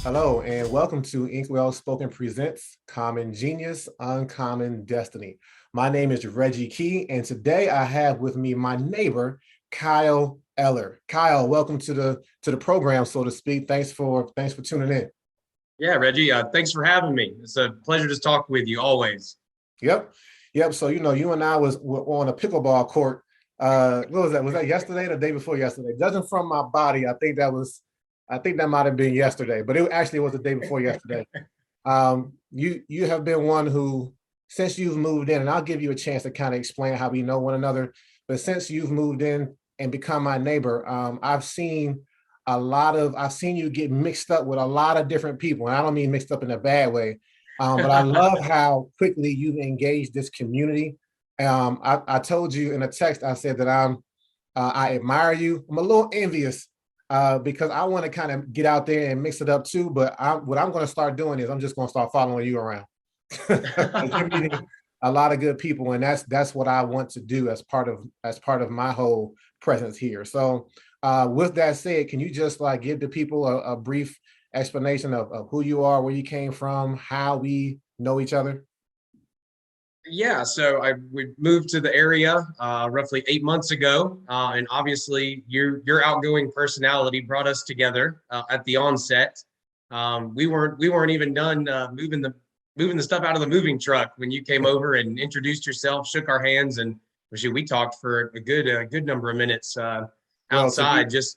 Hello and welcome to Inkwell Spoken Presents Common Genius, Uncommon Destiny. My name is Reggie Key, and today I have with me my neighbor, Kyle Eller. Kyle, welcome to the program, so to speak. Thanks for tuning in. Yeah, Reggie, thanks for having me. It's a pleasure to talk with you always. Yep, yep. So you and I were on a pickleball court. What was that? Was that yesterday or the day before yesterday? Judging from my body, I think that might have been yesterday, but it actually was the day before yesterday. You have been one who, since you've moved in, and I'll give you a chance to kind of explain how we know one another, but since you've moved in and become my neighbor, I've seen you get mixed up with a lot of different people. And I don't mean mixed up in a bad way, but I love how quickly you've engaged this community. I told you in a text, I said that I admire you. I'm a little envious because I want to kind of get out there and mix it up too. But what I'm going to start doing is I'm just going to start following you around. You're meeting a lot of good people, and that's what I want to do as part of my whole presence here. So, with that said, can you just like give the people a brief explanation of who you are, where you came from, how we know each other? Yeah, so we moved to the area roughly 8 months ago, and obviously your outgoing personality brought us together at the onset. We weren't even done moving the stuff out of the moving truck when you came over and introduced yourself, shook our hands, and we talked for a good number of minutes Well, outside, just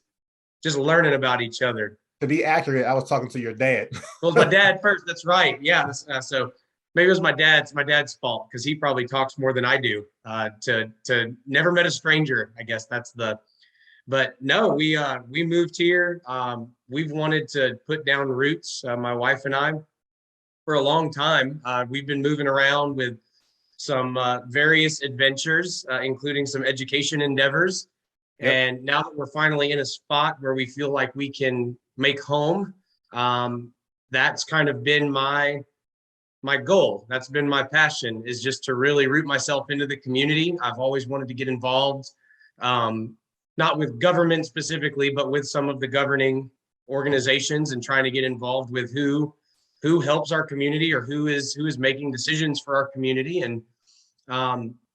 learning about each other. to be accurate, I was talking to your dad. Well, it was my dad first. That's right. Yeah. So maybe it was my dad's fault because he probably talks more than I do. To never met a stranger. I guess that's the. But no, we moved here. We've wanted to put down roots. My wife and I for a long time. We've been moving around with some various adventures, including some education endeavors. Yep. And now that we're finally in a spot where we feel like we can make home, um, that's kind of been my goal. That's been my passion, is just to really root myself into the community. I've always wanted to get involved, um, not with government specifically, but with some of the governing organizations, and trying to get involved with who helps our community, or who is making decisions for our community. And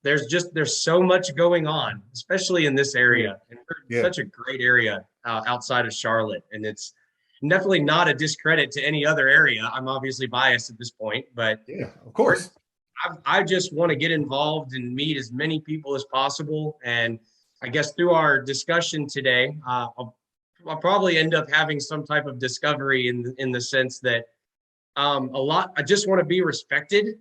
there's so much going on, especially in this area. And we're Yeah. such a great area outside of Charlotte, and it's definitely not a discredit to any other area. I'm obviously biased at this point, but Yeah. Of we're course. I just want to get involved and meet as many people as possible. And I guess through our discussion today, I'll probably end up having some type of discovery in the sense that a lot. I just want to be respected,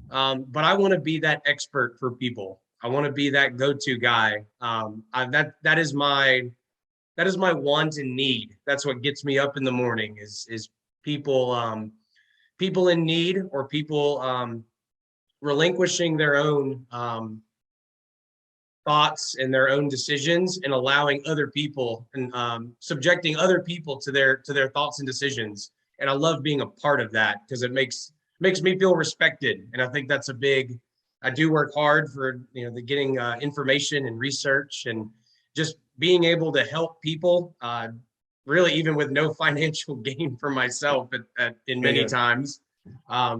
but I want to be that expert for people. I want to be that go-to guy. That is my want and need. That's what gets me up in the morning. Is people people in need, or people relinquishing their own thoughts and their own decisions, and allowing other people, and subjecting other people to their thoughts and decisions. And I love being a part of that because it makes me feel respected. And I think that's a big. I do work hard for the getting information and research, and just being able to help people. Really, even with no financial gain for myself in many Yeah. times,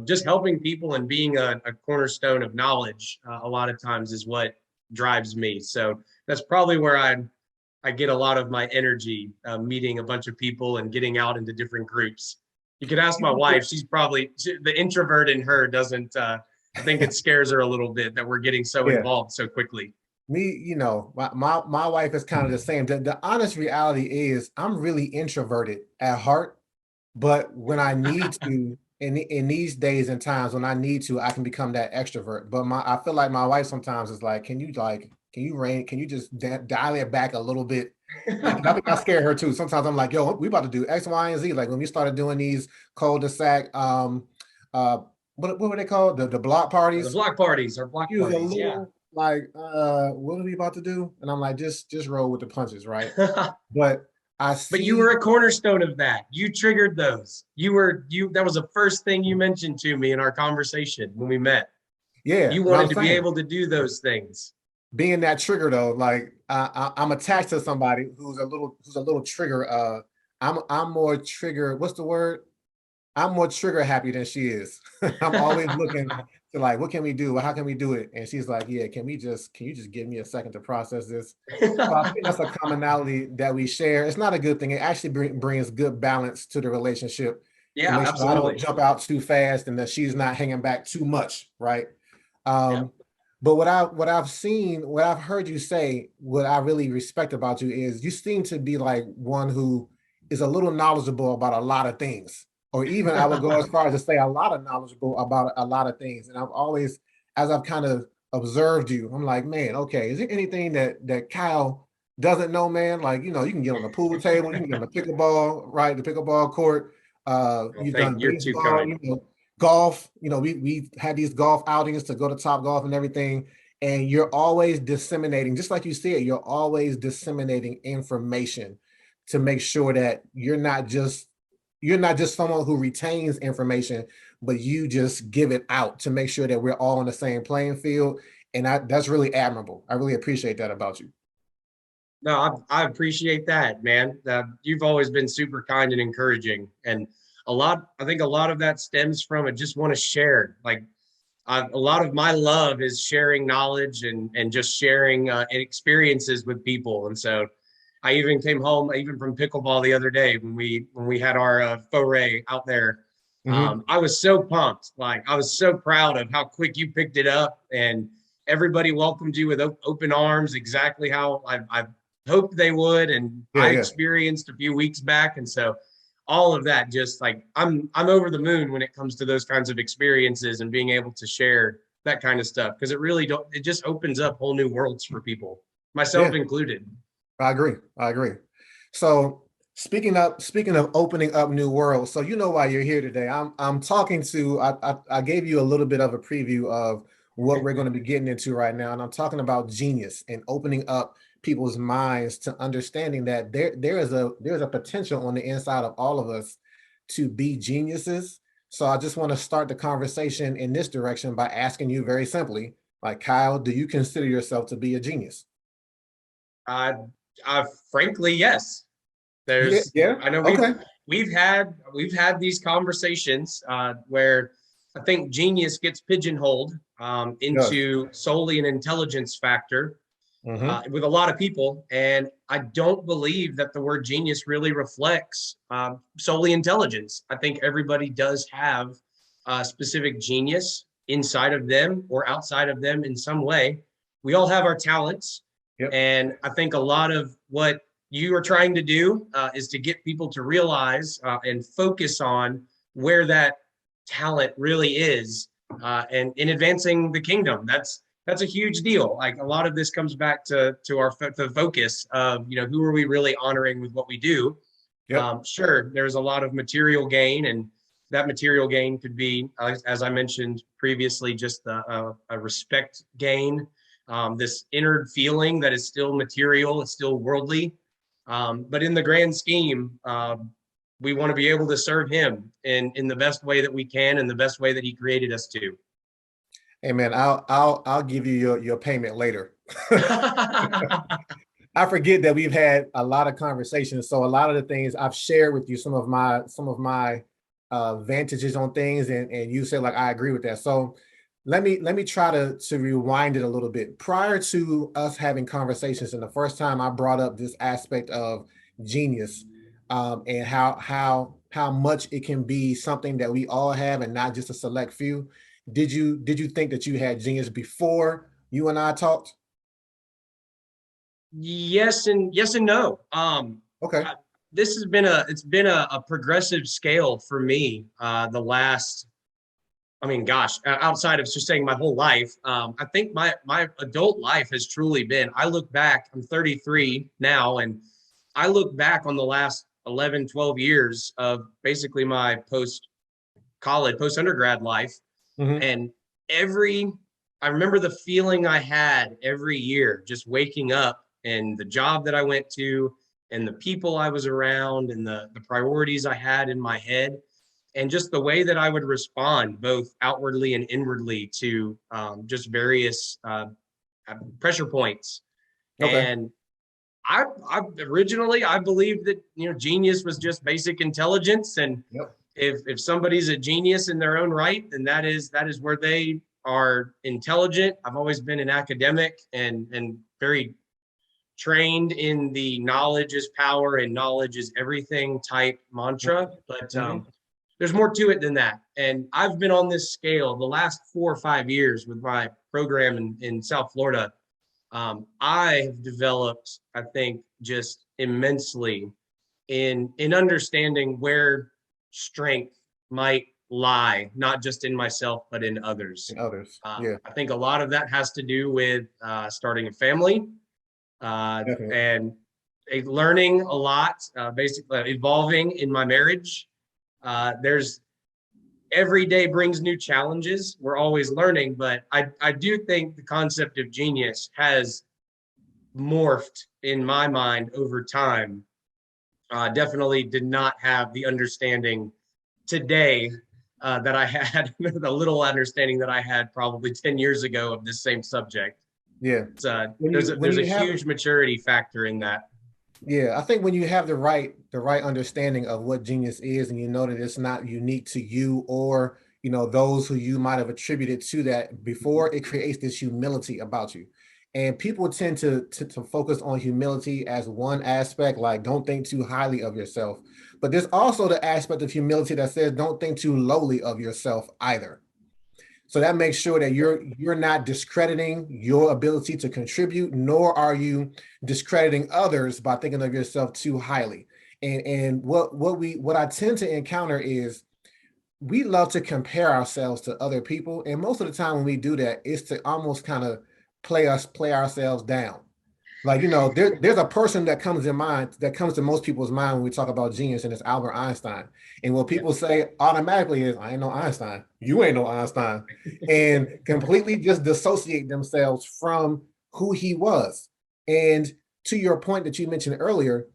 just helping people and being a cornerstone of knowledge a lot of times is what drives me. So that's probably where I get a lot of my energy, meeting a bunch of people and getting out into different groups. You could ask my wife; she's probably the introvert in her doesn't. I think it scares her a little bit that we're getting so Yeah. involved so quickly. Me, my wife is kind of the same. The honest reality is I'm really introverted at heart, but when I need to, in these days and times when I need to, I can become that extrovert. But I feel like my wife sometimes is like, can you just dial it back a little bit? I think I scare her too. Sometimes I'm like, yo, we about to do X, Y, and Z. Like when we started doing these cul-de-sac, uh, what were they called? The block The parties. block parties are block She was a parties, yeah. little like, what are we about to do? And I'm like, just roll with the punches, right? But I But you were see, a cornerstone of that. You triggered those. That was the first thing you mentioned to me in our conversation when we met. yeah, You what I'm wanted to be saying. able to do those things. Being that trigger though, like I'm attached to somebody who's a little trigger. I'm more trigger. What's the word? I'm more trigger happy than she is. I'm always looking to like, what can we do? How can we do it? And she's like, yeah, can you just give me a second to process this? So I think that's a commonality that we share. It's not a good thing. It actually brings good balance to the relationship to Yeah, make sure I don't absolutely. jump out too fast and that she's not hanging back too much, right? Yeah. Um, but what I've seen, what I've heard you say, what I really respect about you is you seem to be like one who is a little knowledgeable about a lot of things, or even I would go as far as to say a lot of knowledgeable about a lot of things. And I've always, as I've kind of observed you, I'm like, man, okay, is there anything that Kyle doesn't know, man? Like, you can get on the pool table, you can get on the pickleball, right? The pickleball court. Well, You've thank done you're too baseball, kind. golf. We had these golf outings to go to Top Golf and everything. And you're always disseminating, just like you said, you're always disseminating information to make sure that you're not just someone who retains information, but you just give it out to make sure that we're all on the same playing field. And that's really admirable. I really appreciate that about you. No, I appreciate that, man. You've always been super kind and encouraging, and I think a lot of that stems from I just want to share. Like a lot of my love is sharing knowledge and just sharing experiences with people. And so I even came home even from pickleball the other day when we had our foray out there. Hmm. I was so pumped. Like I was so proud of how quick you picked it up, and everybody welcomed you with open arms, exactly how I hoped they would, and Yeah, I yeah, experienced a few weeks back. And so all of that, just like I'm over the moon when it comes to those kinds of experiences and being able to share that kind of stuff, because it just opens up whole new worlds for people, myself yeah. included. I agree. I agree. So speaking of opening up new worlds, so you know why you're here today. I'm talking to I gave you a little bit of a preview of what we're going to be getting into right now, and I'm talking about genius and opening up people's minds to understanding that there's a potential on the inside of all of us to be geniuses. So I just want to start the conversation in this direction by asking you very simply, like Kyle, do you consider yourself to be a genius? I, frankly, yes. Yeah, There's, yeah. I know Okay. we've had these conversations where I think genius gets pigeonholed Yes. into solely an intelligence factor Hmm. with a lot of people, and I don't believe that the word genius really reflects solely intelligence. I think everybody does have a specific genius inside of them or outside of them in some way. We all have our talents, Yep. and I think a lot of what you are trying to do is to get people to realize and focus on where that talent really is, and in advancing the kingdom. That's a huge deal. Like a lot of this comes back to our the focus of who are we really honoring with what we do. Yep. Sure, there's a lot of material gain, and that material gain could be, as I mentioned previously, just a respect gain, this inner feeling that is still material, it's still worldly, but in the grand scheme, we want to be able to serve Him in the best way that we can, and the best way that He created us to. Hey man, I'll give you your payment later. I forget that we've had a lot of conversations. So a lot of the things I've shared with you, some of my vantages on things, and you said like I agree with that. So let me try to rewind it a little bit. Prior to us having conversations, and the first time I brought up this aspect of genius, and how much it can be something that we all have and not just a select few. Did you think that you had genius before you and I talked? Yes and no. Okay. This has been a progressive scale for me. The last, I mean, gosh, outside of just saying my whole life, I think my adult life has truly been. I look back. I'm 33 now, and I look back on the last 11, 12 years of basically my post college, post undergrad life, Hmm. and every I remember the feeling I had every year just waking up, and the job that I went to, and the people I was around, and the priorities I had in my head, and just the way that I would respond both outwardly and inwardly to just various pressure points. Okay. And I originally I believed that genius was just basic intelligence, and Yep. if somebody's a genius in their own right, then that is where they are intelligent. I've always been an academic and very trained in the knowledge is power and knowledge is everything type mantra, but there's more to it than that. And I've been on this scale the last 4 or 5 years with my program in South Florida. I have developed, I think, just immensely in understanding where strength might lie, not just in myself, but in others. And others. Yeah, I think a lot of that has to do with starting a family definitely. and learning a lot, basically evolving in my marriage. There's every day brings new challenges. We're always learning, but I do think the concept of genius has morphed in my mind over time. Definitely did not have the understanding today that I had, the little understanding that I had probably 10 years ago of this same subject. Yeah. There's a huge maturity factor in that. Yeah, I think when you have the right understanding of what genius is, and you know that it's not unique to you or those who you might have attributed to that before, it creates this humility about you. And people tend to focus on humility as one aspect, like don't think too highly of yourself. But there's also the aspect of humility that says don't think too lowly of yourself either. So that makes sure that you're not discrediting your ability to contribute, nor are you discrediting others by thinking of yourself too highly. And what I tend to encounter is we love to compare ourselves to other people. And most of the time when we do that, it's to almost kind of play ourselves down. Like, there's a person that comes to most people's mind when we talk about genius, and it's Albert Einstein. And what people say automatically is, I ain't no Einstein. You ain't no Einstein. And completely just dissociate themselves from who he was. And to your point that you mentioned earlier,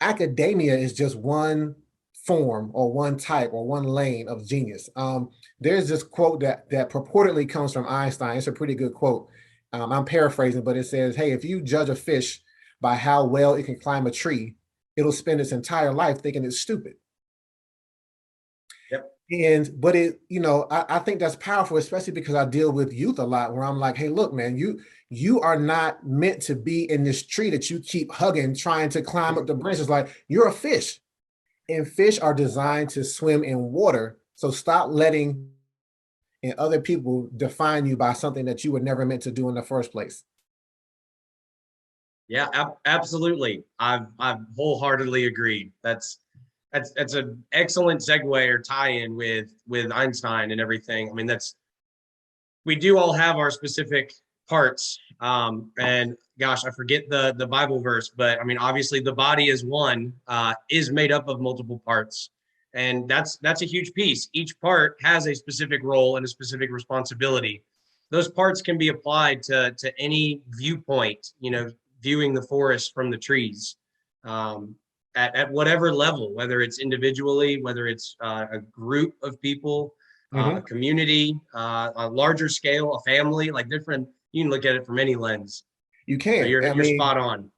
academia is just one form or one type or one lane of genius. There's this quote that purportedly comes from Einstein. It's a pretty good quote. I'm paraphrasing, but it says, hey, if you judge a fish by how well it can climb a tree, it'll spend its entire life thinking it's stupid. Yep. But I think that's powerful, especially because I deal with youth a lot where I'm like, hey, look, man, you are not meant to be in this tree that you keep hugging, trying to climb up the branches. Like, you're a fish, and fish are designed to swim in water. So stop letting and other people define you by something that you were never meant to do in the first place. Yeah, absolutely. I've wholeheartedly agreed. That's an excellent segue or tie-in with Einstein and everything. I mean, we do all have our specific parts. And gosh, I forget the Bible verse, but I mean, obviously the body is is made up of multiple parts. And that's a huge piece. Each part has a specific role and a specific responsibility. Those parts can be applied to any viewpoint, viewing the forest from the trees, at whatever level, whether it's individually, whether it's a group of people, a community, a larger scale, a family, like different. You can look at it from any lens. You So can. you're spot on.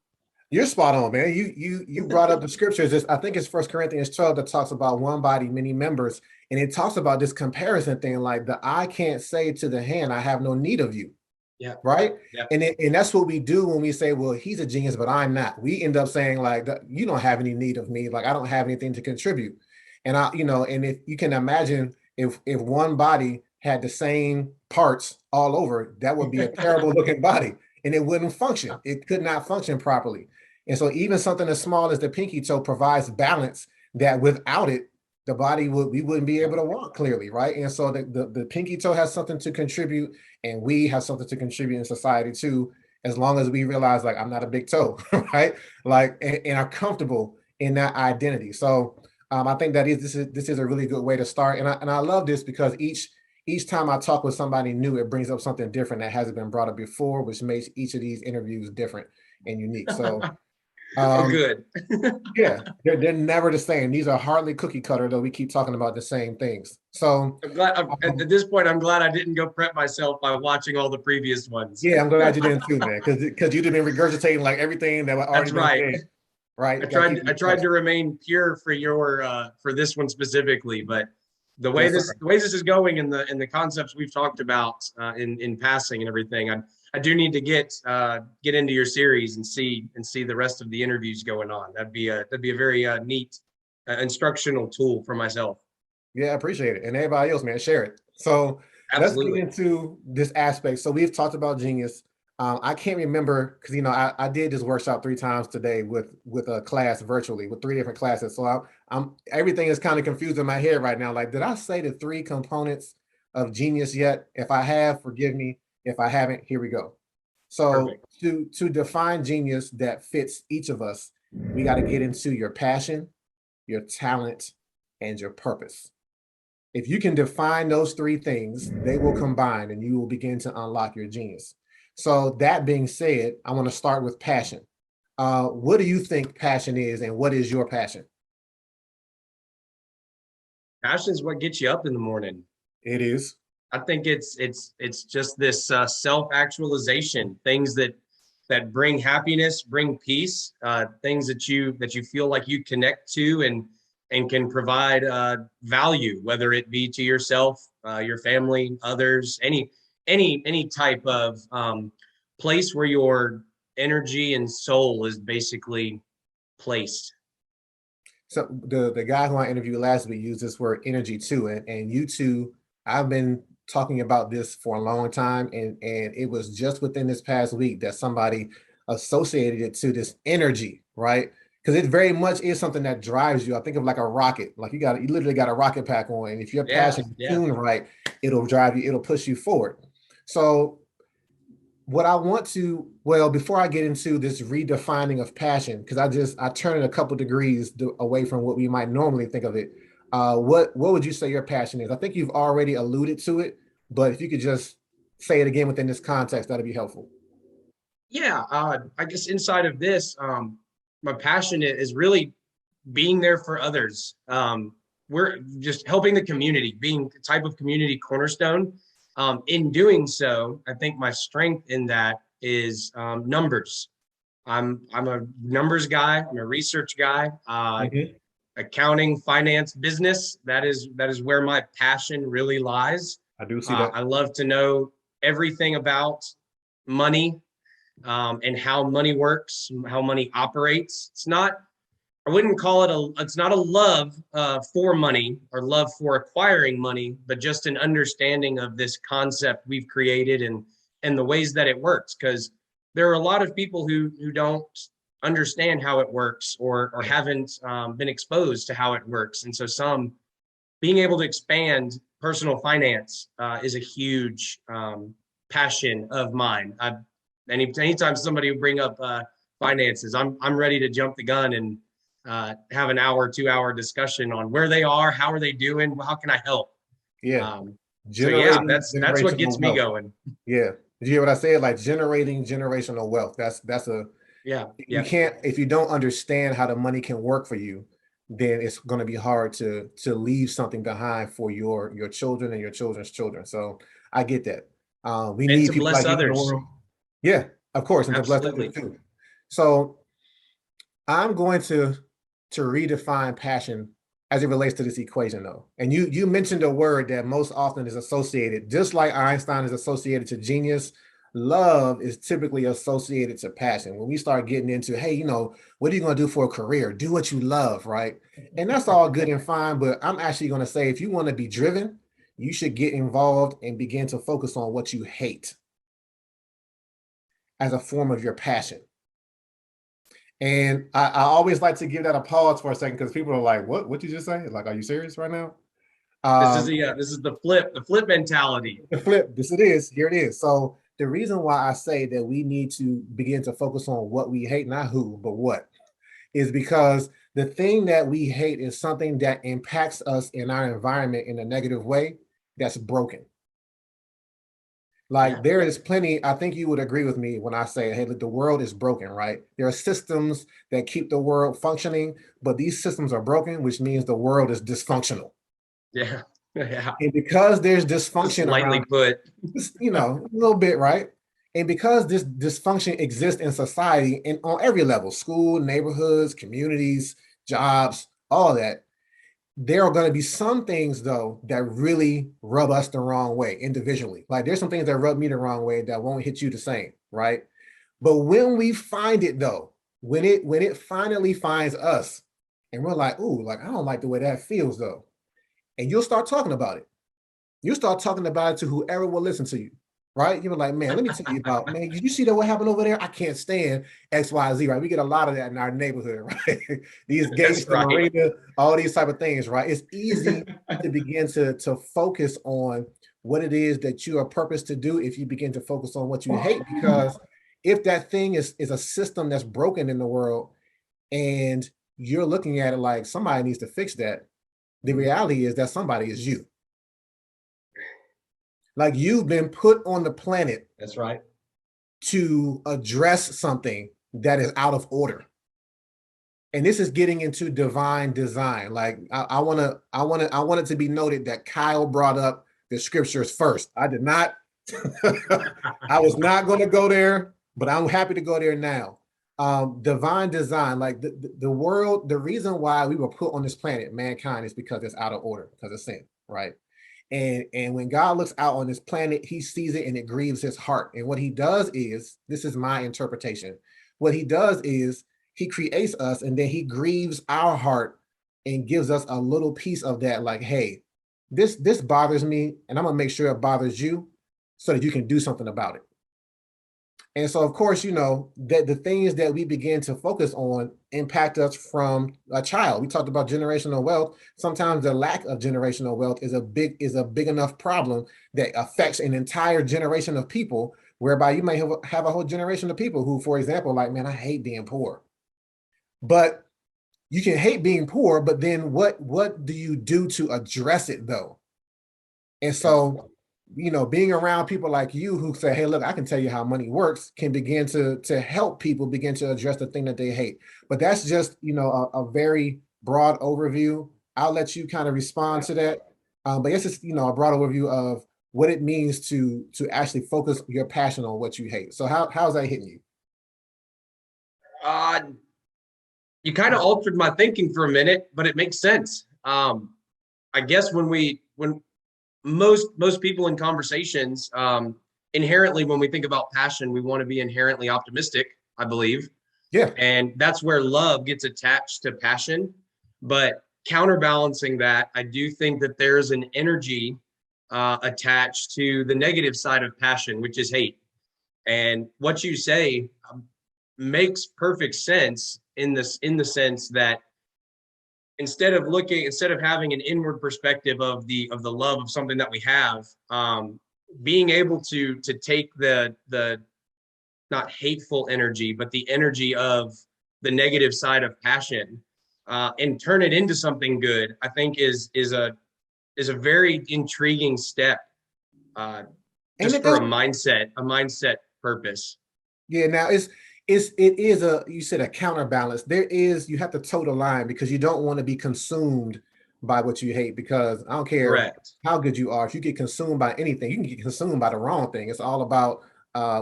You're spot on, man. You brought up the scriptures. I think it's 1 Corinthians 12 that talks about one body, many members. And it talks about this comparison thing, like the eye can't say to the hand, I have no need of you. Yeah. Right. Yeah. And that's what we do when we say, well, he's a genius, but I'm not. We end up saying, like, you don't have any need of me. Like, I don't have anything to contribute. And and if you can imagine if one body had the same parts all over, that would be a terrible looking body. And it wouldn't function. It could not function properly. And so even something as small as the pinky toe provides balance that without it, we wouldn't be able to walk clearly, right? And so the pinky toe has something to contribute, and we have something to contribute in society too, as long as we realize, like, I'm not a big toe, right? Like, and are comfortable in that identity. So I think this is a really good way to start. And I love this because each time I talk with somebody new, it brings up something different that hasn't been brought up before, which makes each of these interviews different and unique. So Good. yeah, they're never the same. These are hardly cookie cutter, though we keep talking about the same things. So I'm glad at this point, I'm glad I didn't go prep myself by watching all the previous ones. Yeah, I'm glad you didn't too, man, because you'd have been regurgitating like everything that already That's right. been said. right? I tried to remain pure for your for this one specifically, but Yes, sir. the way this is going and the concepts we've talked about in passing and everything, I do need to get into your series and see the rest of the interviews going on. That'd be a very neat instructional tool for myself. Yeah, I appreciate it. And everybody else, man, share it. So let's get Absolutely. into this aspect. So we've talked about genius. I can't remember because I did this workshop 3 times today with a class virtually with 3 different classes. So I'm everything is kind of confused in my head right now. Like, did I say the 3 components of genius yet? If I have, forgive me. If I haven't, here we go. So Perfect. to define genius that fits each of us, we got to get into your passion, your talent, and your purpose. If you can define those 3 things, they will combine and you will begin to unlock your genius. So that being said, I want to start with passion. What do you think passion is and what is your passion? Passion is what gets you up in the morning. It is. I think it's just this self-actualization, things that bring happiness, bring peace, things that you feel like you connect to and can provide value, whether it be to yourself, your family, others, any type of place where your energy and soul is basically placed. So the guy who I interviewed last week used this word energy too. And you two, I've been talking about this for a long time. And it was just within this past week that somebody associated it to this energy, right? Because it very much is something that drives you. I think of like a rocket. Like you literally got a rocket pack on. And if your Yeah, passion is yeah. tuned right, it'll drive you, it'll push you forward. So what I want to, well, before I get into this redefining of passion, because I turn it a couple degrees away from what we might normally think of it. What would you say your passion is? I think you've already alluded to it, but if you could just say it again within this context, that'd be helpful. Yeah, I guess inside of this, my passion is really being there for others. We're just helping the community, being a type of community cornerstone. In doing so, I think my strength in that is numbers. I'm a numbers guy. I'm a research guy. Mhm. Accounting, finance, business. That is where my passion really lies. I do see that. I love to know everything about money, and how money works, how money operates. I wouldn't call it it's not a love for money or love for acquiring money, but just an understanding of this concept we've created and the ways that it works. Because there are a lot of people who don't understand how it works or haven't been exposed to how it works. And so being able to expand personal finance is a huge passion of mine. Anytime somebody will bring up finances, I'm ready to jump the gun and have an hour, 2 hour discussion on where they are, how are they doing, how can I help? Yeah. So yeah, Generating that's what gets generational me wealth. going. Yeah. Did you hear what I said? Like generating generational wealth. That's a, Yeah, you yeah. can't, if you don't understand how the money can work for you, then it's going to be hard to leave something behind for your children and your children's children. So I get that. We And need to people bless like you in the others. world. Yeah, of course, and to bless others Absolutely. too. So I'm going to redefine passion as it relates to this equation, though. And you mentioned a word that most often is associated, just like Einstein is associated to genius. Love is typically associated to passion. When we start getting into, hey, what are you going to do for a career? Do what you love, right? And that's all good and fine. But I'm actually going to say, if you want to be driven, you should get involved and begin to focus on what you hate as a form of your passion. And I always like to give that a pause for a second because people are like, what you just say? Like, are you serious right now? Um, This is the flip mentality. the flip, this it is, here it is. So the reason why I say that we need to begin to focus on what we hate, not who, but what, is because the thing that we hate is something that impacts us in our environment in a negative way that's broken. Like Yeah, there is plenty, I think you would agree with me when I say, hey, look, the world is broken, right? There are systems that keep the world functioning, but these systems are broken, which means the world is dysfunctional. yeah, yeah. And because there's Just dysfunction lightly around, put. a little bit, right? And because this dysfunction exists in society and on every level, school, neighborhoods, communities, jobs, all that, there are going to be some things though that really rub us the wrong way individually. Like there's some things that rub me the wrong way that won't hit you the same, right? But when we find it though, when it finally finds us, and we're like, ooh, like I don't like the way that feels though, and you'll start talking about it. You start talking about it to whoever will listen to you, right? You're like, man, let me tell you about, man, did you see that what happened over there? I can't stand XYZ, right? We get a lot of that in our neighborhood, right? These That's gangster right. marina, all these type of things, right? It's easy to begin to focus on what it is that you are purposed to do if you begin to focus on what you hate, because if that thing is a system that's broken in the world and you're looking at it like somebody needs to fix that, the reality is that somebody is you. Like you've been put on the planet That's right. to address something that is out of order. And this is getting into divine design. Like I want it to be noted that Kyle brought up the scriptures first. I did not, I was not going to go there, but I'm happy to go there now. Divine design, like the world, the reason why we were put on this planet, mankind, is because it's out of order, because of sin, right? And when God looks out on this planet, he sees it and it grieves his heart. And what he does is, this is my interpretation. What he does is he creates us and then he grieves our heart and gives us a little piece of that, like, hey, this bothers me, and I'm gonna make sure it bothers you so that you can do something about it. And so, of course, you know, that the things that we begin to focus on impact us from a child. We talked about generational wealth. Sometimes the lack of generational wealth is a big enough problem that affects an entire generation of people, whereby you may have a whole generation of people who, for example, like, man, I hate being poor. But you can hate being poor, but then what do you do to address it though? And so, you know, being around people like you who say, hey, look, I can tell you how money works, can begin to help people begin to address the thing that they hate. But that's just, you know, a very broad overview. I'll let you kind of respond to that. But it's just, you know, a broad overview of what it means to actually focus your passion on what you hate. So how's that hitting you? Uh, you kind of altered my thinking for a minute, but it makes sense. I guess when most people in conversations, inherently, when we think about passion, we want to be inherently optimistic, I believe. Yeah. And that's where love gets attached to passion. But counterbalancing that, I do think that there's an energy attached to the negative side of passion, which is hate. And what you say makes perfect sense in the sense that instead of having an inward perspective of the love of something that we have, being able to take the not hateful energy, but the energy of the negative side of passion, and turn it into something good, I think is a very intriguing step, And just it for does. a mindset purpose. Yeah, now it is a, you said, a counterbalance. There is, you have to toe the line because you don't want to be consumed by what you hate, because I don't care Correct. how good you are. If you get consumed by anything, you can get consumed by the wrong thing. It's all about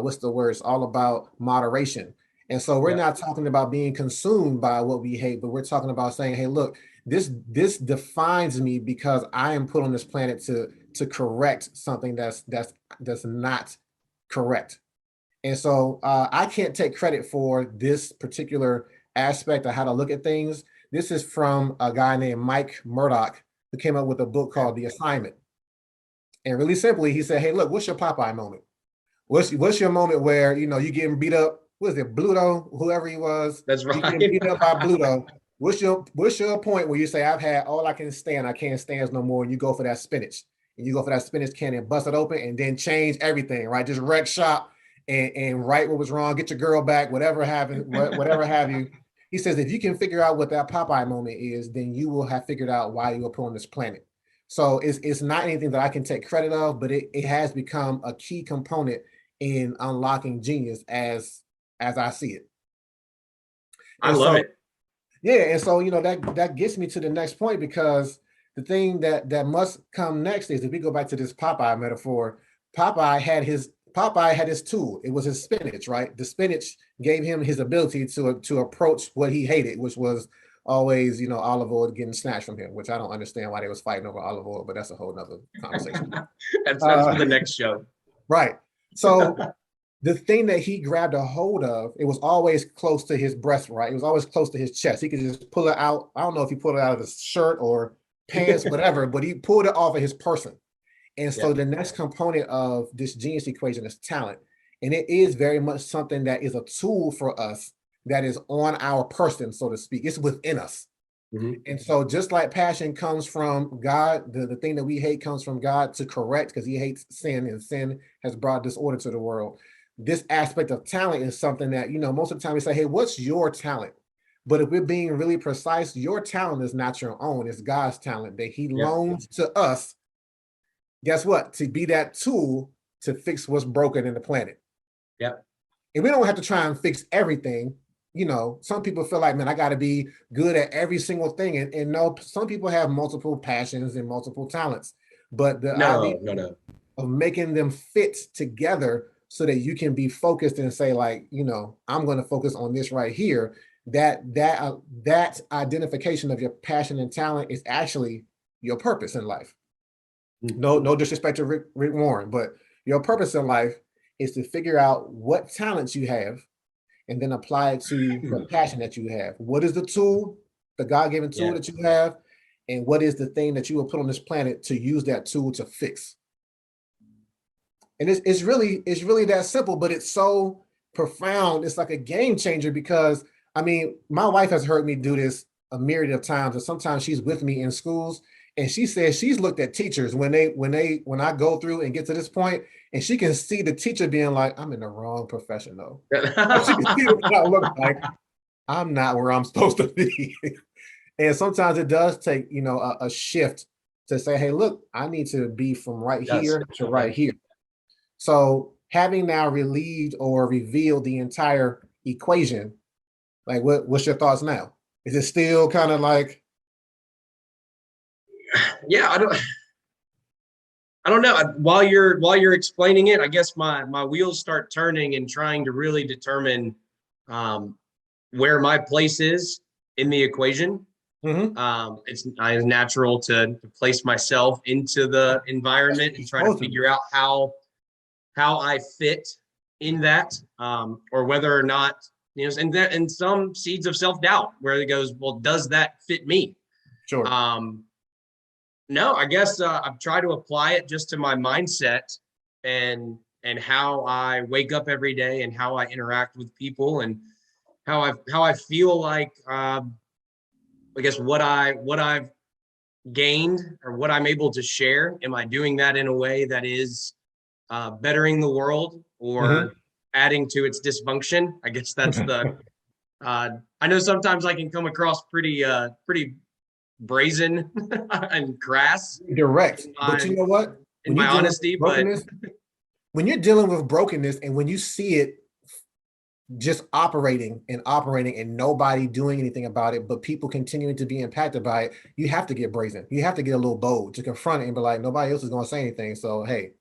what's the word? It's all about moderation. And so we're Yeah. not talking about being consumed by what we hate, but we're talking about saying, hey, look, this defines me because I am put on this planet to correct something that's not correct. And so I can't take credit for this particular aspect of how to look at things. This is from a guy named Mike Murdoch, who came up with a book called The Assignment. And really simply, he said, hey, look, what's your Popeye moment? What's your moment where, you know, you getting beat up? What is it, Bluto, whoever he was? That's You right. getting beat up by Bluto. What's your point where you say, I've had all I can stand, I can't stand no more, and you go for that spinach. And you go for that spinach can and bust it open and then change everything, right? Just wreck shop and right what was wrong, get your girl back, whatever happened, whatever have you. He says, if you can figure out what that Popeye moment is, then you will have figured out why you were put on this planet. So it's not anything that I can take credit of, but it has become a key component in unlocking genius as I see it. I And love so, it. yeah, and so, you know, that gets me to the next point, because the thing that must come next is, if we go back to this Popeye metaphor, Popeye had his Popeye had his tool. It was his spinach, right? The spinach gave him his ability to approach what he hated, which was always, you know, olive oil getting snatched from him, which I don't understand why they was fighting over olive oil, but that's a whole nother conversation. That's for the next show. Right. So the thing that he grabbed a hold of, it was always close to his breast, right? It was always close to his chest. He could just pull it out. I don't know if he pulled it out of his shirt or pants, whatever, but he pulled it off of his person. And so the next component of this genius equation is talent. And it is very much something that is a tool for us that is on our person, so to speak. It's within us. And so just like passion comes from God, the thing that we hate comes from God to correct, because he hates sin, and sin has brought disorder to the world. This aspect of talent is something that, you know, most of the time we say, hey, what's your talent? But if we're being really precise, your talent is not your own. It's God's talent that he loans to us. Guess what? To be that tool to fix what's broken in the planet. Yep. And we don't have to try and fix everything. You know, some people feel like, man, I got to be good at every single thing. And no, some people have multiple passions and multiple talents. But the idea of making them fit together so that you can be focused and say, like, you know, I'm going to focus on this right here. That identification of your passion and talent is actually your purpose in life. No disrespect to Rick Warren, but your purpose in life is to figure out what talents you have and then apply it to the passion that you have. What is the tool, the God-given tool that you have, and what is the thing that you will put on this planet to use that tool to fix? And it's really that simple, but it's so profound. It's like a game changer because, I mean, my wife has heard me do this a myriad of times, and sometimes she's with me in schools, and she says she's looked at teachers when I go through and get to this point, and she can see the teacher being like, I'm in the wrong profession though. She can see what I look like. I'm not where I'm supposed to be. And sometimes it does take, you know, a shift to say, hey, look, I need to be from right here to right here. So having now relieved or revealed the entire equation, like what's your thoughts now? Is it still kind of like, yeah, I don't know. While you're explaining it, I guess my wheels start turning and trying to really determine where my place is in the equation. It's natural to place myself into the environment and try to figure out how I fit in that, or whether or not, you know, and some seeds of self-doubt where it goes, well, does that fit me? Sure. No, I guess I've tried to apply it just to my mindset and how I wake up every day and how I interact with people and how I feel like I guess what I've gained or what I'm able to share. Am I doing that in a way that is bettering the world or adding to its dysfunction? I guess that's the I know sometimes I can come across pretty brazen and crass, direct, but you know what? In my honesty, but when you're dealing with brokenness and when you see it just operating and nobody doing anything about it, but people continuing to be impacted by it, you have to get brazen. You have to get a little bold to confront it and be like, nobody else is going to say anything. So, hey,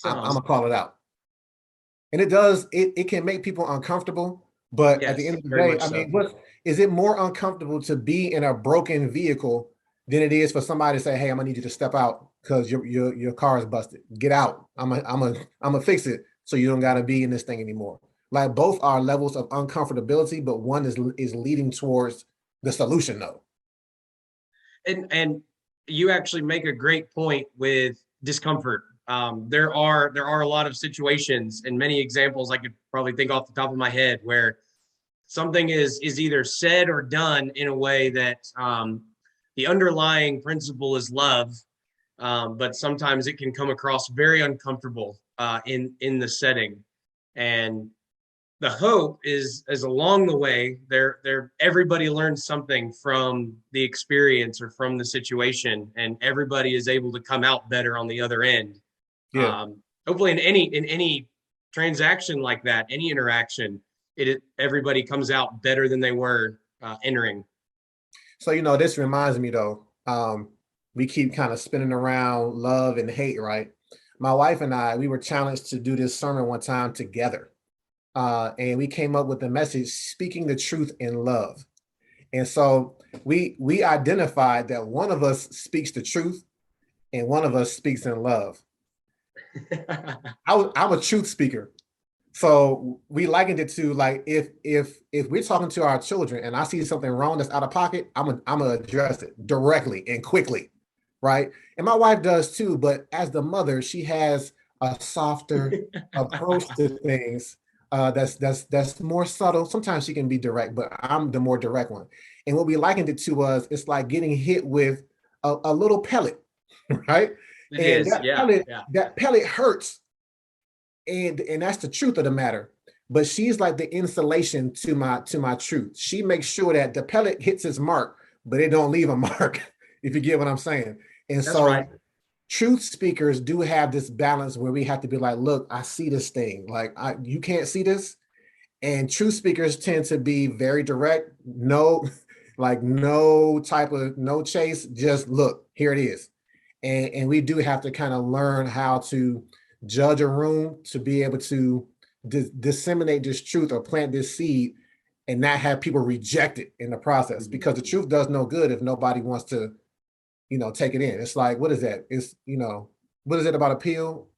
I'm going to call it out. And it can make people uncomfortable. But at the end of the day, I mean, is it more uncomfortable to be in a broken vehicle than it is for somebody to say, hey, I'm gonna need you to step out because your car is busted. Get out. I'm gonna fix it so you don't gotta be in this thing anymore. Like both are levels of uncomfortability, but one is leading towards the solution though. And you actually make a great point with discomfort. There are a lot of situations and many examples I could probably think off the top of my head where something is either said or done in a way that the underlying principle is love, but sometimes it can come across very uncomfortable in the setting. And the hope is along the way everybody learns something from the experience or from the situation, and everybody is able to come out better on the other end. Hopefully in any transaction like that, any interaction, everybody comes out better than they were entering. So, you know, this reminds me though, we keep kind of spinning around love and hate, right? my wife and I, we were challenged to do this sermon one time together. And we came up with the message, speaking the truth in love. And so we identified that one of us speaks the truth and one of us speaks in love. I'm a truth speaker. So we likened it to like if we're talking to our children and I see something wrong that's out of pocket, I'm gonna address it directly and quickly, right? And my wife does too, but as the mother, she has a softer approach to things. That's more subtle. Sometimes she can be direct, but I'm the more direct one. And what we likened it to was it's like getting hit with a little pellet, right? It And is. Yeah. Yeah. that pellet hurts, and that's the truth of the matter. But she's like the insulation to my truth. She makes sure that the pellet hits its mark, but it don't leave a mark, if you get what I'm saying. And That's so right. truth speakers do have this balance where we have to be like, look, I see this thing. Like you can't see this. And truth speakers tend to be very direct, no, like no type of no chase, just look, here it is. And we do have to kind of learn how to judge a room to be able to disseminate this truth or plant this seed and not have people reject it in the process, because the truth does no good if nobody wants to, take it in. It's like, what is that? It's, what is it about a pill?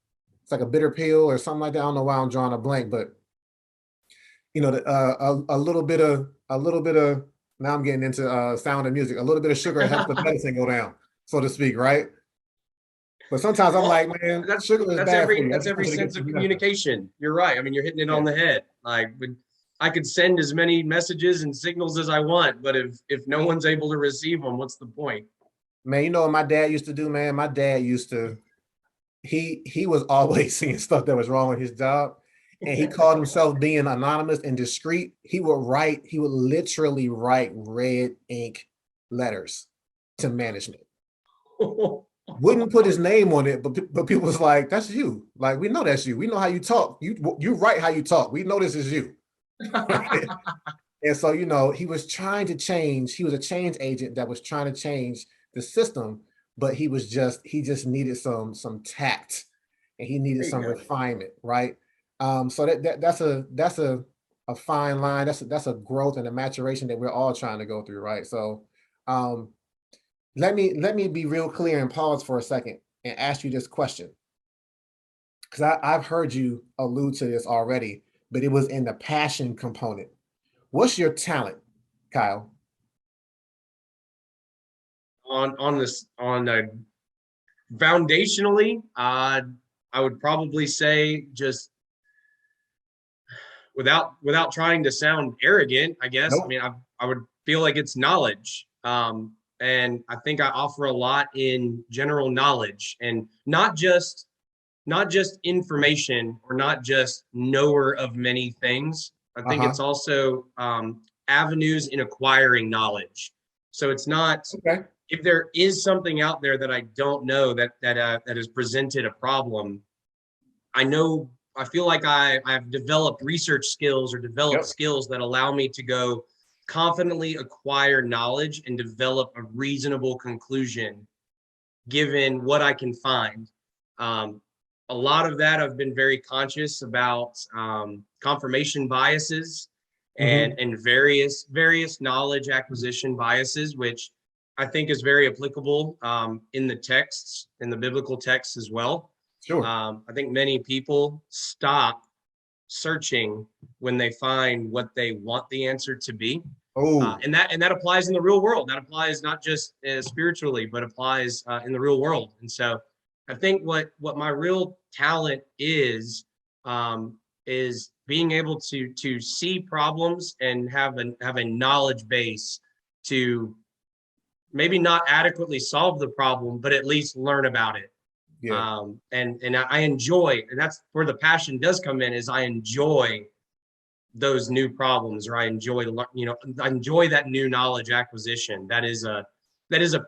It's like a bitter pill or something like that. I don't know why I'm drawing a blank, but a little bit of, now I'm getting into sound and music. A little bit of sugar helps the medicine go down, so to speak, right? But sometimes I'm Well, like, man, sugar is bad for you. I that's just every want you to get sense to of the message. communication. You're right. I mean, you're hitting it Yeah, on the head. I could send as many messages and signals as I want, but if no one's able to receive them, what's the point? man. You know what my dad used to do, man? My dad used to. He was always seeing stuff that was wrong with his job, and he called himself being anonymous and discreet. He would write. He would literally write red ink letters to management. Wouldn't put his name on it, but people was like, "That's you. Like we know that's you. We know how you talk. You write how you talk. We know this is you." And so he was trying to change. He was a change agent that was trying to change the system, but he just needed some tact, and he needed There you some go. refinement, right? So that's a fine line. That's a growth and a maturation that we're all trying to go through, right? So um, let me be real clear and pause for a second and ask you this question, because I've heard you allude to this already, but it was in the passion component. What's your talent, Kyle? On this on foundationally, I would probably say just without trying to sound arrogant, I guess. I Nope. mean, I would feel like it's knowledge. And I think I offer a lot in general knowledge, and not just information, or not just knower of many things. I think Uh-huh. it's also avenues in acquiring knowledge. So it's not, Okay. if there is something out there that I don't know that has presented a problem, I know, I feel like I've developed research skills or developed Yep. skills that allow me to go confidently acquire knowledge and develop a reasonable conclusion given what I can find. Um, a lot of that I've been very conscious about, confirmation biases Hmm. and various knowledge acquisition biases, which I think is very applicable in the texts, in the biblical texts as well. Sure. I think many people stop searching when they find what they want the answer to be. Oh, And that applies in the real world. That applies not just spiritually, but applies in the real world. And so, I think what my real talent is being able to see problems and have a knowledge base to maybe not adequately solve the problem, but at least learn about it. yeah. And I enjoy, and that's where the passion does come in. Is I enjoy those new problems, or I enjoy that new knowledge acquisition. That is a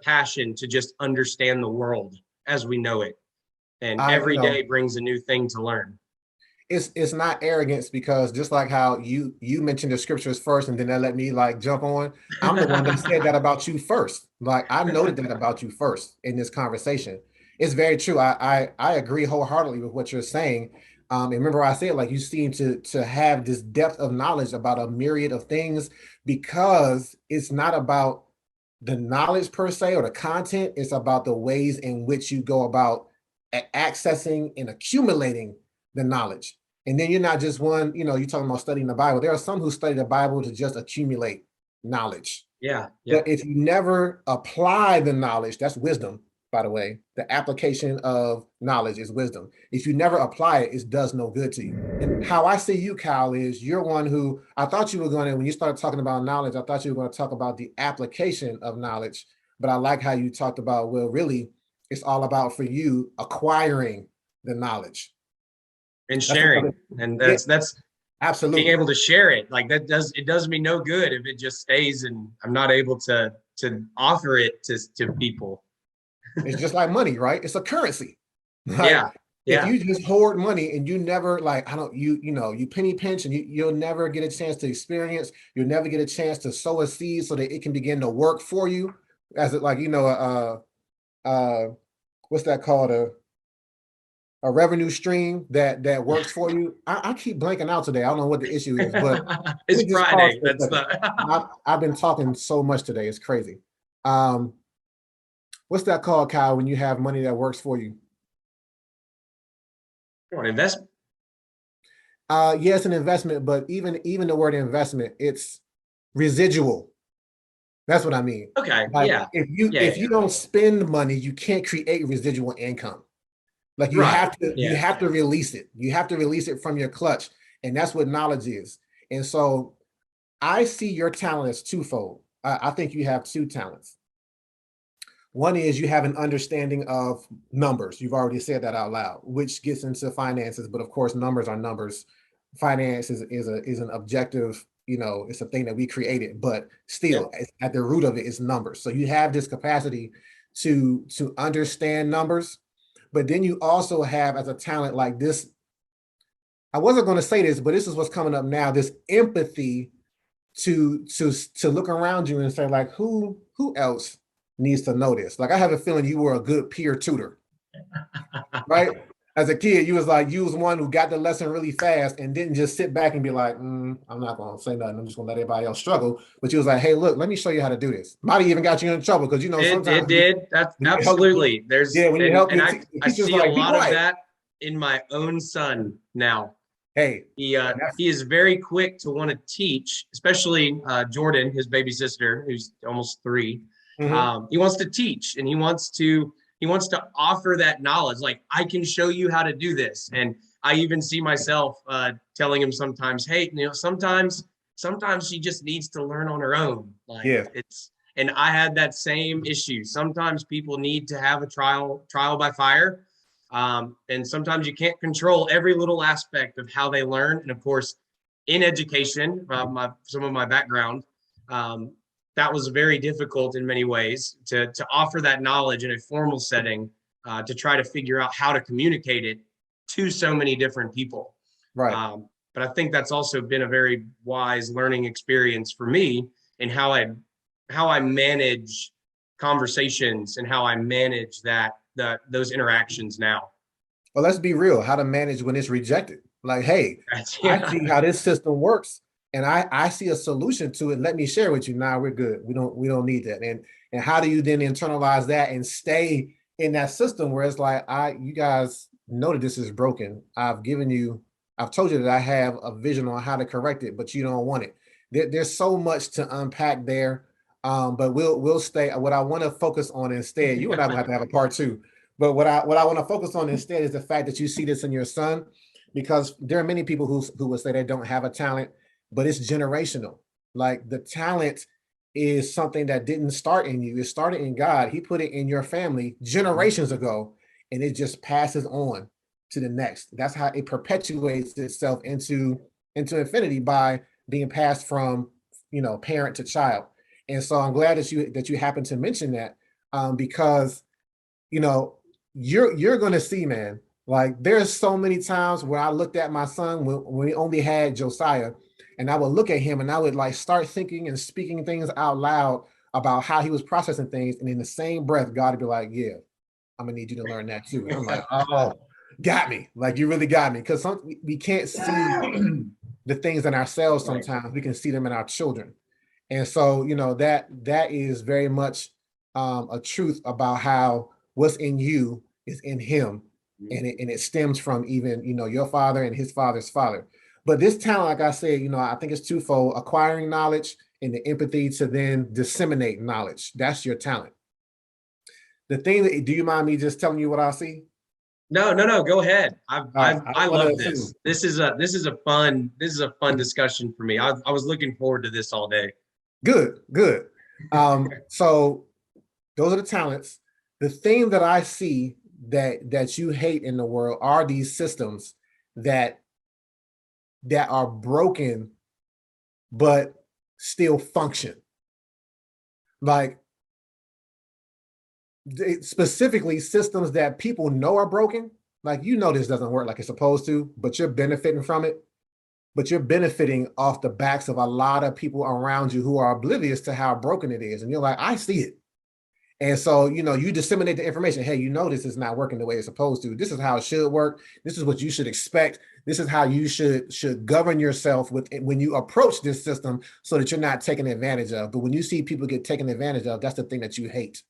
passion to just understand the world as we know it, and I, every day brings a new thing to learn. it's not arrogance, because just like how you mentioned the scriptures first and then that let me like jump on. I'm the one that said that about you first. Like I noted that about you first in this conversation. It's very true. I agree wholeheartedly with what you're saying. And remember, I said like you seem to have this depth of knowledge about a myriad of things because it's not about the knowledge per se or the content. It's about the ways in which you go about accessing and accumulating the knowledge. And then you're not just one, you know, you're talking about studying the Bible. There are some who study the Bible to just accumulate knowledge. Yeah, yeah. But if you never apply the knowledge, that's wisdom, by the way. The application of knowledge is wisdom. If you never apply it, it does no good to you. And how I see you, Kyle, is you're one who I thought you were going to, when you started talking about knowledge, I thought you were going to talk about the application of knowledge. But I like how you talked about, well, really, it's all about for you acquiring the knowledge. And That's sharing. another, And yeah, that's being absolutely. able to share it. Like it does me no good if it just stays and I'm not able to offer it to people. It's just like money, right? It's a currency. Like Yeah, if yeah. you just hoard money and you never like, I don't, you know, you penny pinch and you'll never get a chance to experience, you'll never get a chance to sow a seed so that it can begin to work for you. As it like, you know, what's that called? A revenue stream that works for you. I keep blanking out today. I don't know what the issue is, but let It's me just pause Friday. for a That's second. the I've been talking so much today. It's crazy. Um, what's that called, Kyle, when you have money that works for you? investment. Yeah, it's an investment, but even the word investment, it's residual. That's what I mean. Okay. Like Yeah. Yeah. if Yeah. you don't spend money, you can't create residual income. Like Right. you Yeah. have to release it. You have to release it from your clutch. And that's what knowledge is. And so I see your talent as twofold. I think you have two talents. One is you have an understanding of numbers. You've already said that out loud, which gets into finances, but of course, numbers are numbers. Finance is an objective, you know, it's a thing that we created, but Yeah. still at the root of it is numbers. So you have this capacity to understand numbers, but then you also have as a talent like this. I wasn't going to say this, but this is what's coming up now, this empathy to look around you and say like who else needs to know this. Like I have a feeling you were a good peer tutor, right? As a kid you was like you was one who got the lesson really fast and didn't just sit back and be like I'm not going to say nothing, I'm just going to let everybody else struggle, but you was like, hey look, let me show you how to do this. Might have even got you in trouble because you know It sometimes when did. That's you help your, absolutely. yeah, when you help And your I teachers see a like be lot of quiet. that in my own son now. Hey, and that's He is very quick to want to teach, especially Jordan, his baby sister, who's almost 3. mhm. He wants to teach and he wants to offer that knowledge. Like I can show you how to do this. And I even see myself telling him sometimes, hey, you know, sometimes she just needs to learn on her own. Like Yeah, it's and I had that same issue. Sometimes people need to have a trial by fire. And sometimes you can't control every little aspect of how they learn. And of course, in education, some of my background, um, that was very difficult in many ways to offer that knowledge in a formal setting, to try to figure out how to communicate it to so many different people. right. But I think that's also been a very wise learning experience for me in how I manage conversations and how I manage those interactions now. Well, let's be real, how to manage when it's rejected. Like, hey, I Yeah. see how this system works and I see a solution to it. Let me share with you. Now we're good. We don't need that. And how do you then internalize that and stay in that system where it's like, you guys know that this is broken. I've told you that I have a vision on how to correct it, but you don't want it. There's so much to unpack there. But we'll stay. What I want to focus on instead, you and I will have to have a part two. But what I want to focus on instead is the fact that you see this in your son, because there are many people who will say they don't have a talent, but it's generational. Like the talent is something that didn't start in you. It started in God. He put it in your family generations ago, and it just passes on to the next. That's how it perpetuates itself into infinity by being passed from parent to child. And so I'm glad that you happen to mention that, because you know, you're gonna see, man. Like there's so many times where I looked at my son when we only had Josiah, and I would look at him and I would like start thinking and speaking things out loud about how he was processing things, and in the same breath, God would be like, "Yeah, I'm gonna need you to learn that too. And I'm like, oh, got me. Like you really got me. Because we can't see the things in ourselves Right. sometimes. We can see them in our children. And so, that is very much a truth about how what's in you is in him. And it stems from even, your father and his father's father. But this talent, like I said, I think it's twofold: acquiring knowledge and the empathy to then disseminate knowledge. That's your talent. The thing that, do you mind me just telling you what I see? No, no, no. Go ahead. All right, I I want love to too. this. This is a fun discussion for me. I was looking forward to this all day. Good, good. So those are the talents. The thing that I see that you hate in the world are these systems that are broken but still function. Like specifically systems that people know are broken. Like this doesn't work like it's supposed to, but you're benefiting from it. But you're benefiting off the backs of a lot of people around you who are oblivious to how broken it is. And you're like, I see it. And so, you disseminate the information. Hey, this is not working the way it's supposed to. This is how it should work. This is what you should expect. This is how you should govern yourself with when you approach this system so that you're not taken advantage of. But when you see people get taken advantage of, that's the thing that you hate.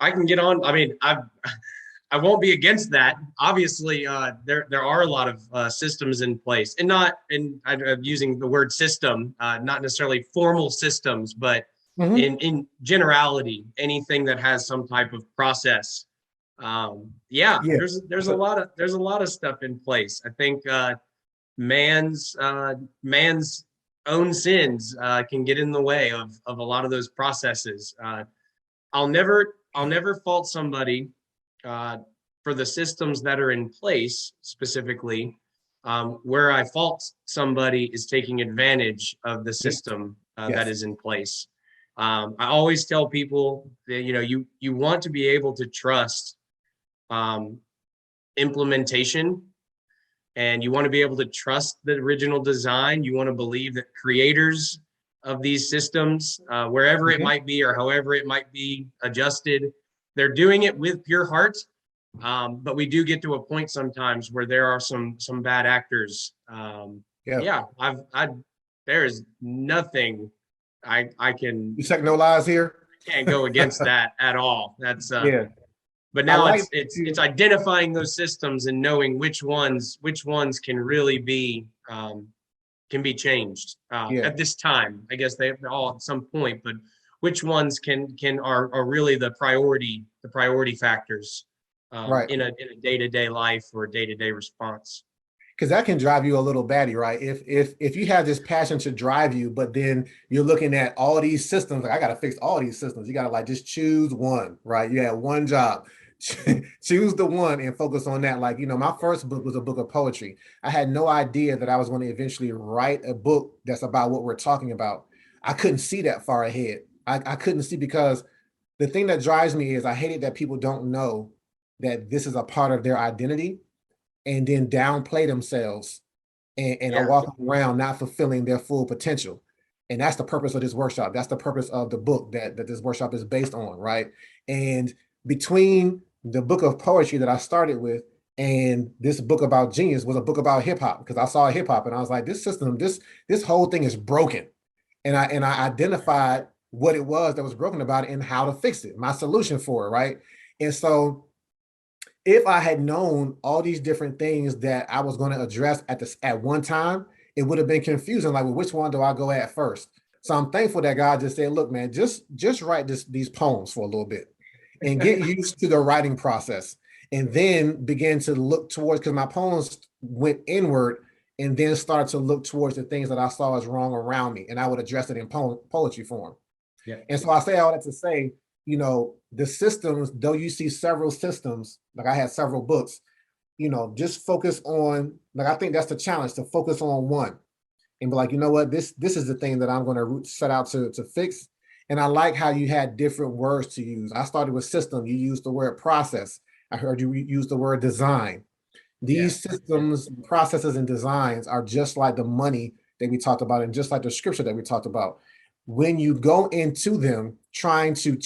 I can get on. I mean, I won't be against that. Obviously, there are a lot of systems in place, and I'm using the word system, not necessarily formal systems, but in generality, anything that has some type of process. Yeah, Yeah. there's a lot of stuff in place. I think man's own sins can get in the way of a lot of those processes. I'll never fault somebody uh, for the systems that are in place specifically. Where I fault somebody is taking advantage of the Yes. system that Yes. is in place. I always tell people that you want to be able to trust um, implementation, and you want to be able to trust the original design. You want to believe that creators of these systems, wherever it might be or however it might be adjusted, they're doing it with pure heart. But we do get to a point sometimes where there are some bad actors. Yeah. Yeah, there is nothing I can You check no lies here. can't go against that at all. That's Yeah. but I now like it's identifying those systems and knowing which ones can really be can be changed Yeah. at this time. I guess they're all at some point, but which ones are really the priority factors Right. in a day-to-day life or day-to-day response. Because that can drive you a little batty, right? If you have this passion to drive you, but then you're looking at all these systems, like I gotta fix all these systems. You gotta like just choose one, right? You have one job. Choose the one and focus on that. Like, my first book was a book of poetry. I had no idea that I was going to eventually write a book that's about what we're talking about. I couldn't see that far ahead. I couldn't see, because the thing that drives me is I hate it that people don't know that this is a part of their identity and then downplay themselves and are Yeah, walking around not fulfilling their full potential. And that's the purpose of this workshop. That's the purpose of the book that this workshop is based on, right? And between the book of poetry that I started with and this book about genius was a book about hip hop, because I saw hip hop and I was like, this system, this whole thing is broken. And I identified what it was that was broken about it and how to fix it, my solution for it, right? And so if I had known all these different things that I was going to address at one time, it would have been confusing. Like, well, which one do I go at first? So I'm thankful that God just said, look, man, just write these poems for a little bit and get used to the writing process, and then begin to look towards, because my poems went inward and then started to look towards the things that I saw as wrong around me, and I would address it in poetry form. yeah, And so I say all that to say, the systems, though you see several systems, like I had several books, just focus on, like, I think that's the challenge, to focus on one and be like, you know what, this is the thing that I'm going to set out to fix. And I like how you had different words to use. I started with system. You used the word process. I heard you use the word design. yeah, These systems, processes, and designs are just like the money that we talked about, and just like the scripture that we talked about. When you go into them trying to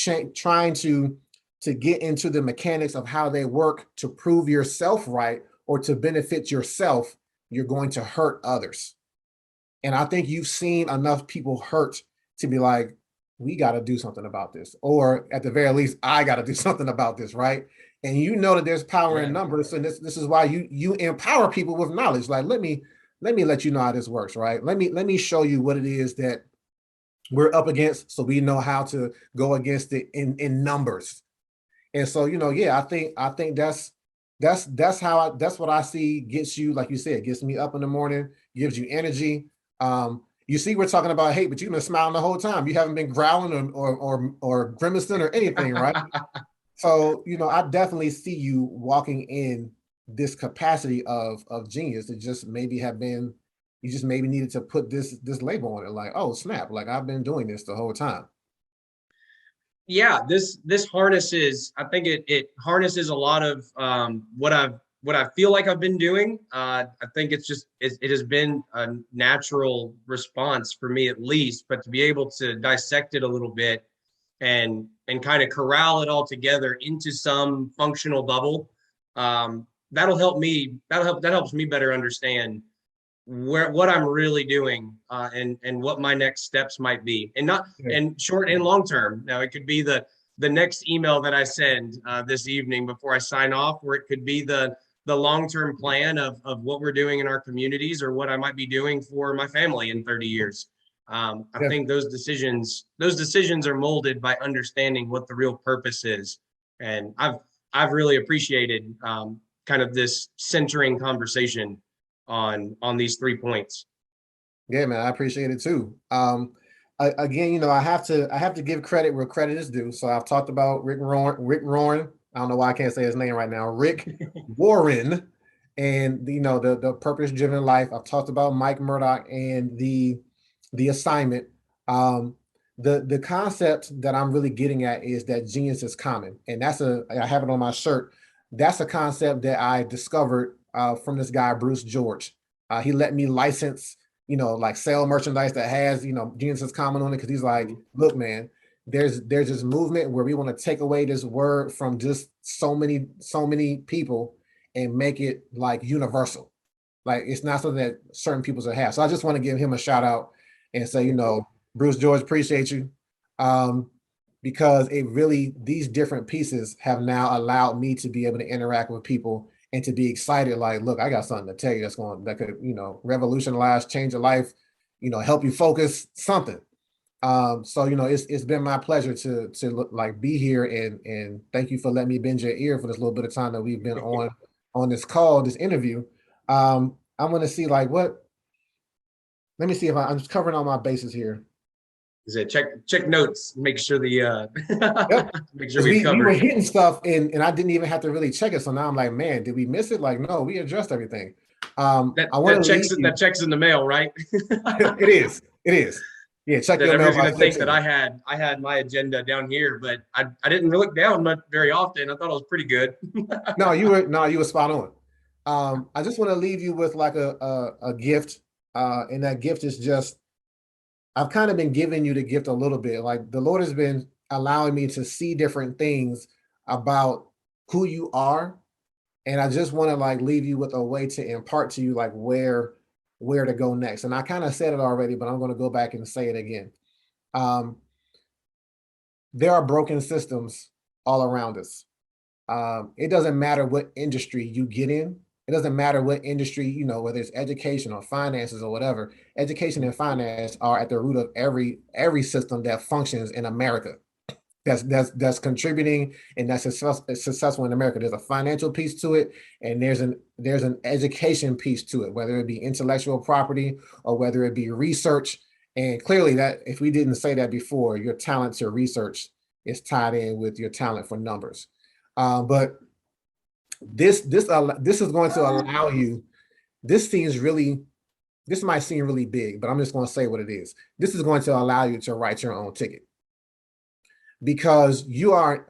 to get into the mechanics of how they work to prove yourself right or to benefit yourself, you're going to hurt others. And I think you've seen enough people hurt to be like, we got to do something about this. Or at the very least, I got to do something about this, right? And you know that there's power in numbers. And this is why you empower people with knowledge. Like, let me let you know how this works, right? Let me show you what it is that we're up against so we know how to go against it in numbers. And so, yeah, I think that's what I see gets you, like you said, gets me up in the morning, gives you energy. You see, we're talking about hate, but you've been smiling the whole time. You haven't been growling or grimacing or anything, right? So, I definitely see you walking in this capacity of genius that just maybe have been, you just maybe needed to put this label on it, like, oh snap, like I've been doing this the whole time. Yeah, this harnesses, I think it harnesses a lot of what I feel like I've been doing. I think it has been a natural response for me at least, but to be able to dissect it a little bit and kind of corral it all together into some functional bubble, that'll help me. That helps me better understand what I'm really doing, and what my next steps might be, and not Yeah. and short and long term. Now it could be the next email that I send this evening before I sign off, or it could be the long term plan of what we're doing in our communities, or what I might be doing for my family in 30 years. I Yeah. think those decisions are molded by understanding what the real purpose is, and I've really appreciated kind of this centering conversation on these 3 points. Yeah, man, I appreciate it too. Again, I have to give credit where credit is due. So I've talked about Rick Warren. I don't know why I can't say his name right now. Rick Warren, and the purpose driven life. I've talked about Mike Murdoch and the assignment. The concept that I'm really getting at is that genius is common, and I have it on my shirt. That's a concept that I discovered from this guy Bruce George. He let me license, like sell merchandise that has, genius is common on it, because he's like, look, man, there's this movement where we want to take away this word from just so many people and make it like universal. Like it's not something that certain people should have. So I just want to give him a shout out and say, Bruce George, appreciate you. Because it really, these different pieces have now allowed me to be able to interact with people and to be excited. Like, look, I got something to tell you that could, revolutionize, change your life, help you focus something. So, it's been my pleasure to like be here, and thank you for letting me bend your ear for this little bit of time that we've been on this call, this interview. I'm going to see like let me see if I'm just covering all my bases here. Is it check notes, make sure Yep. make sure We we've were covered. hitting stuff and I didn't even have to really check it. So now I'm like, man, did we miss it? Like, no, we addressed everything. I want to leave you. That checks in the mail, right? It is. It is. Yeah, check That your everybody's mailbox. gonna think that I had my agenda down here, but I didn't look down much very often. I thought it was pretty good. No, you were spot on. I just want to leave you with like a gift. And that gift is just, I've kind of been giving you the gift a little bit. Like the Lord has been allowing me to see different things about who you are. And I just want to like leave you with a way to impart to you like where to go next. And I kind of said it already, but I'm going to go back and say it again. Um, there are broken systems all around us. It doesn't matter what industry you get in. It doesn't matter what industry, whether it's education or finances or whatever. Education and finance are at the root of every system that functions in America. That's contributing and that's successful in America. There's a financial piece to it, and there's an education piece to it, whether it be intellectual property or whether it be research. And clearly, that if we didn't say that before, your talent to research is tied in with your talent for numbers. But this is going to allow you. This might seem really big, but I'm just going to say what it is. This is going to allow you to write your own ticket, because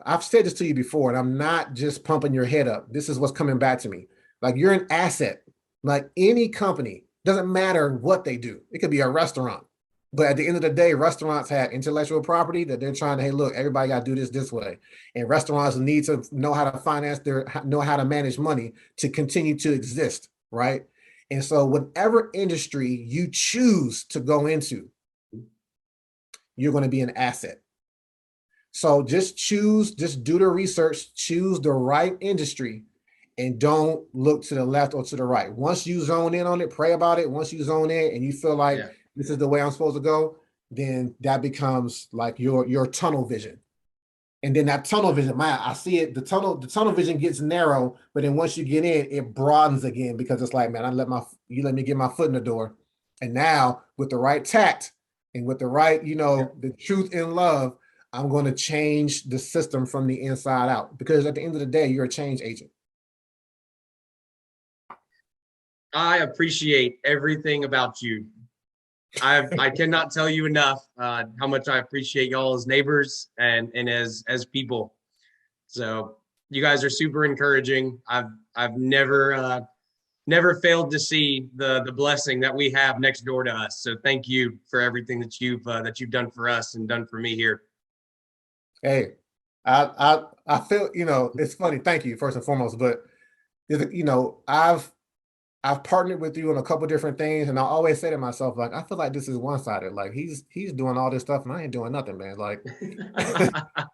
I've said this to you before, and I'm not just pumping your head up. This is what's coming back to me. Like you're an asset. Like any company, doesn't matter what they do. It could be a restaurant. But at the end of the day, restaurants have intellectual property that they're trying to, hey, look, everybody got to do this way. And restaurants need to know how to finance know how to manage money to continue to exist, right? And so whatever industry you choose to go into, you're going to be an asset. So just do the research, choose the right industry, and don't look to the left or to the right. Once you zone in on it, pray about it. Once you zone in and you feel like this is the way I'm supposed to go, then that becomes like your tunnel vision. And then that tunnel vision, man, I see it. The tunnel vision gets narrow, but then once you get in, it broadens again because it's like, man, you let me get my foot in the door. And now with the right tact and with the right, the truth in love, I'm going to change the system from the inside out, because at the end of the day, you're a change agent. I appreciate everything about you. I cannot tell you enough how much I appreciate y'all as neighbors and as people. So you guys are super encouraging. I've never failed to see the blessing that we have next door to us. So thank you for everything that you've done for us and done for me here. Hey, I feel, it's funny. Thank you first and foremost, but I've partnered with you on a couple different things, and I always say to myself, like, I feel like this is one-sided. Like he's doing all this stuff, and I ain't doing nothing, man. Like,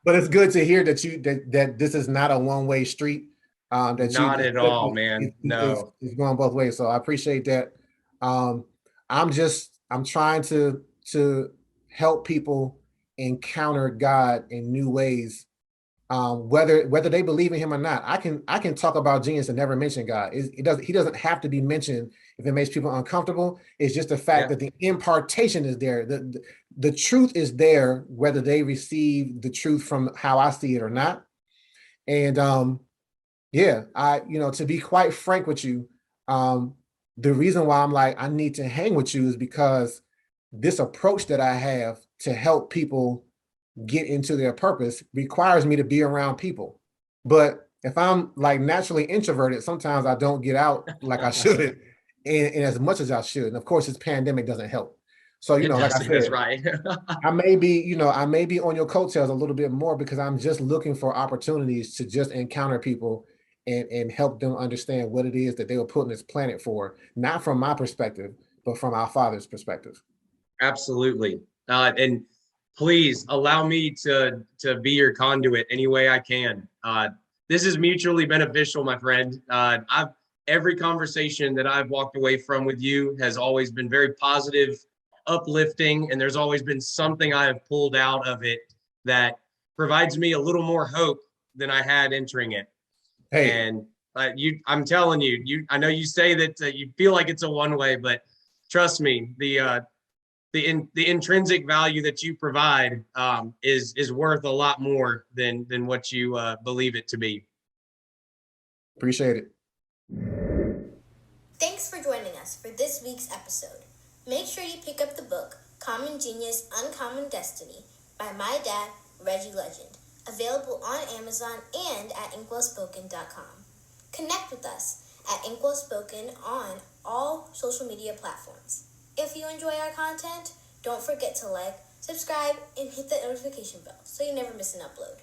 but it's good to hear that this is not a one-way street. Not at all, man. No, it's going both ways. So I appreciate that. I'm trying to help people encounter God in new ways. Whether they believe in him or not, I can talk about genius and never mention God. He doesn't have to be mentioned if it makes people uncomfortable. It's just the fact that the impartation is there. The truth is there, whether they receive the truth from how I see it or not. And to be quite frank with you, the reason why I'm like, I need to hang with you is because this approach that I have to help people get into their purpose requires me to be around people. But if I'm like naturally introverted, sometimes I don't get out like I should, and as much as I should. And of course, this pandemic doesn't help. So, like I said, that's right. I may be on your coattails a little bit more because I'm just looking for opportunities to just encounter people and help them understand what it is that they were put on this planet for, not from my perspective, but from our Father's perspective. Absolutely. And please allow me to be your conduit any way I can. This is mutually beneficial, my friend. Every conversation that I've walked away from with you has always been very positive, uplifting, and there's always been something I have pulled out of it that provides me a little more hope than I had entering it. Hey. And I'm telling you, I know you say that you feel like it's a one-way, but trust me, the intrinsic value that you provide is worth a lot more than what you believe it to be. Appreciate it. Thanks for joining us for this week's episode. Make sure you pick up the book Common Genius, Uncommon Destiny by my dad, Reggie Legend, available on Amazon and at inkwellspoken.com. Connect with us at inkwellspoken on all social media platforms. If you enjoy our content, don't forget to like, subscribe, and hit the notification bell so you never miss an upload.